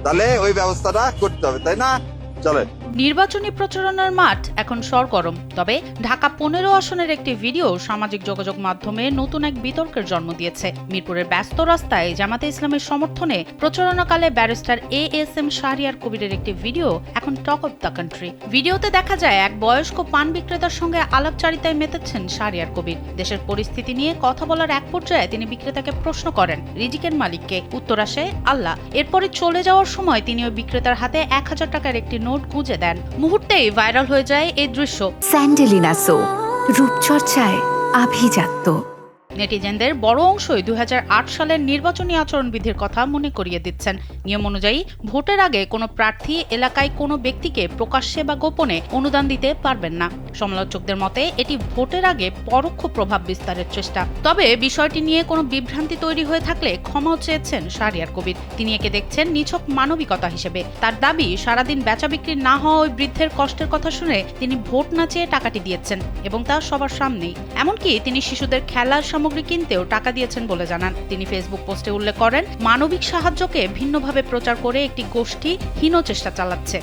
তাহলে ওই ব্যবস্থাটা করতে হবে, তাই না? চলে। নির্বাচনী প্রচারণার মাঠ এখন সরগরম। তবে ঢাকা 15 আসনের একটি ভিডিও সামাজিক যোগাযোগ মাধ্যমে নতুন এক বিতর্কের জন্ম দিয়েছে। মিরপুরের ব্যস্ত রাস্তায় জামাতে ইসলামের সমর্থনে প্রচারণাকালে ব্যারিস্টার ASM শাহরিয়ার কবিরের একটি ভিডিও এখন টক অব দ্য কান্ট্রি। ভিডিওতে দেখা যায় এক বয়স্ক পান বিক্রেতার সঙ্গে আলাপচারিতায় মেতেছেন শাহরিয়ার কবির। দেশের পরিস্থিতি নিয়ে কথা বলার এক পর্যায়ে তিনি বিক্রেতাকে প্রশ্ন করেন রিজিকের মালিককে। উত্তর আসে আল্লাহ। এরপরে চলে যাওয়ার সময় তিনি ওই বিক্রেতার হাতে 1000 টাকার একটি নোট গুঁজে দেন। মুহূর্তেই ভাইরাল হয়ে যায় এই দৃশ্য। স্যান্ডেলিনা সো, রূপচর্চায় আভিজাত্য। নেটিজেনদের বড় অংশই 2008 সালের নির্বাচনী আচরণবিধির কথা মনে করিয়ে দিচ্ছেন। নিয়ম অনুযায়ী ভোটের আগে কোনো প্রার্থী এলাকায় কোনো ব্যক্তিকে প্রকাশ্যে বা গোপনে অনুদান দিতে পারবেন না। সমালোচকদের মতে এটি ভোটের আগে পরোক্ষ প্রভাব বিস্তারের চেষ্টা। তবে বিষয়টি নিয়ে কোনো বিভ্রান্তি তৈরি হয়ে থাকলে ক্ষমাও চেয়েছেন শাহরিয়ার কবির। তিনি একে দেখছেন নিছক মানবিকতা হিসেবে। তার দাবি, সারাদিন বেচা বিক্রি না হওয়া ওই বৃদ্ধের কষ্টের কথা শুনে তিনি ভোট না চেয়ে টাকাটি দিয়েছেন এবং তা সবার সামনেই। এমনকি তিনি শিশুদের খেলার সামগ্রী কিনতেও টাকা দিয়েছেন বলে জানান। তিনি ফেসবুক পোস্টে উল্লেখ করেন, মানবিক সাহায্যকে ভিন্নভাবে প্রচার করে একটি গোষ্ঠী হীন চেষ্টা চালাচ্ছে।